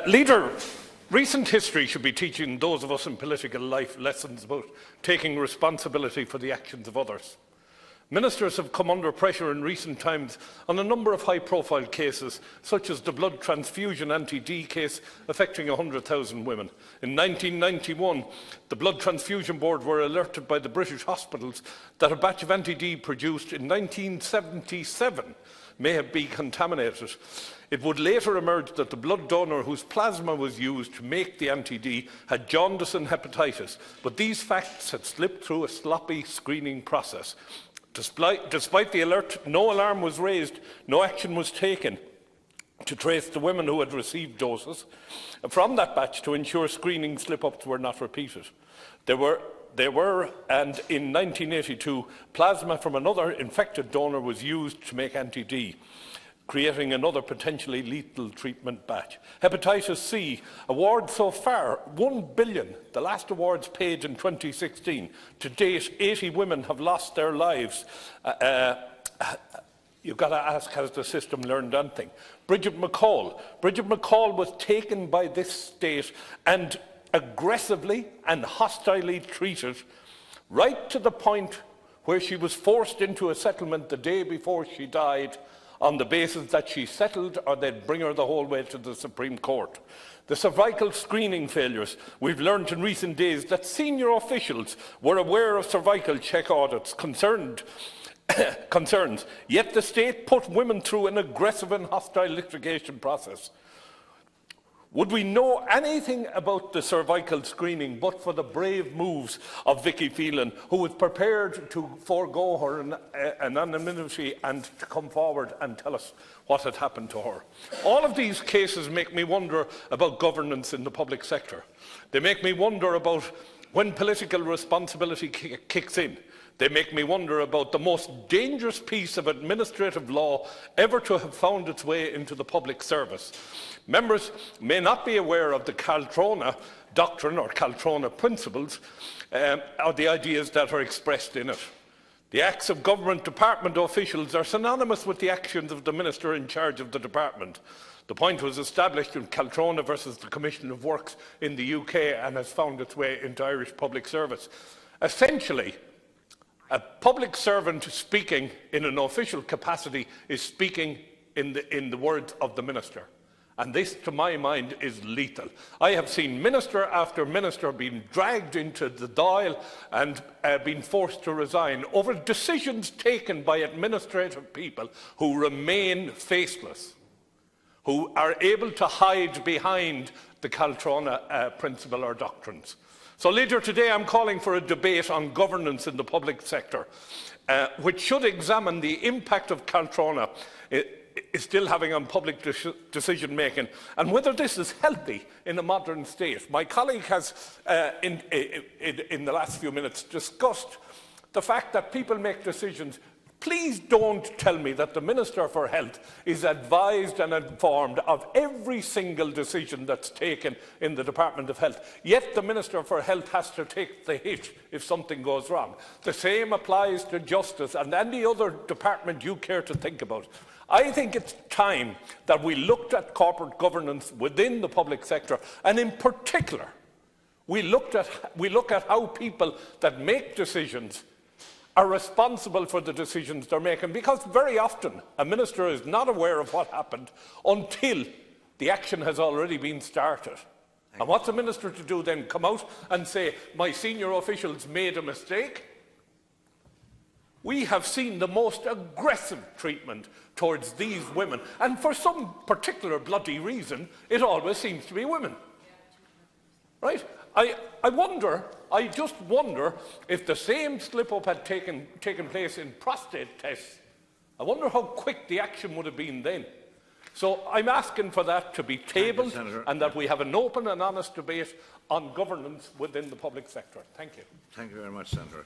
Leader, recent history should be teaching those of us in political life lessons about taking responsibility for the actions of others. Ministers have come under pressure in recent times on a number of high-profile cases, such as the blood transfusion anti-D case affecting 100,000 women. In 1991, the Blood Transfusion Board were alerted by the British hospitals that a batch of anti-D produced in 1977 may have been contaminated. It would later emerge that the blood donor whose plasma was used to make the anti-D had jaundice and hepatitis, but these facts had slipped through a sloppy screening process. Despite the alert, no alarm was raised, no action was taken to trace the women who had received doses from that batch to ensure screening slip-ups were not repeated. There were, and in 1982, plasma from another infected donor was used to make anti-D, creating another potentially lethal treatment batch. Hepatitis C, award so far, 1 billion, the last awards paid in 2016. To date, 80 women have lost their lives. You've got to ask, has the system learned anything? Bridget McCall was taken by this state and aggressively and hostilely treated, right to the point where she was forced into a settlement the day before she died on the basis that she settled or they'd bring her the whole way to the Supreme Court. The cervical screening failures. We've learned in recent days that senior officials were aware of cervical check audits concerns, yet the state put women through an aggressive and hostile litigation process. Would we know anything about the cervical screening but for the brave moves of Vicky Phelan, who was prepared to forego her anonymity and to come forward and tell us what had happened to her? All of these cases make me wonder about governance in the public sector. They make me wonder about when political responsibility kicks in. They make me wonder about the most dangerous piece of administrative law ever to have found its way into the public service. Members may not be aware of the Caltrona doctrine or Caltrona principles or the ideas that are expressed in it. The acts of government department officials are synonymous with the actions of the minister in charge of the department. The point was established in Caltrona versus the Commission of Works in the UK and has found its way into Irish public service. Essentially, a public servant speaking in an official capacity is speaking in the words of the minister. And this, to my mind, is lethal. I have seen minister after minister being dragged into the Dáil and being forced to resign over decisions taken by administrative people who remain faceless, who are able to hide behind the Caltrona principle or doctrines. So, Leader, today I'm calling for a debate on governance in the public sector, which should examine the impact of Caltrona is still having on public decision making and whether this is healthy in a modern state. My colleague has, in the last few minutes, discussed the fact that people make decisions. Please don't tell me that the Minister for Health is advised and informed of every single decision that's taken in the Department of Health, yet the Minister for Health has to take the hit if something goes wrong. The same applies to Justice and any other department you care to think about. I think it's time that we looked at corporate governance within the public sector, and in particular, we look at how people that make decisions are responsible for the decisions they're making, because very often a minister is not aware of what happened until the action has already been started. And what's a minister to do then? Come out and say, my senior officials made a mistake? We have seen the most aggressive treatment towards these women, and for some particular bloody reason, it always seems to be women. Right? I just wonder if the same slip-up had taken place in prostate tests. I wonder how quick the action would have been then. So I'm asking for that to be tabled and that we have an open and honest debate on governance within the public sector. Thank you. Thank you very much, Senator.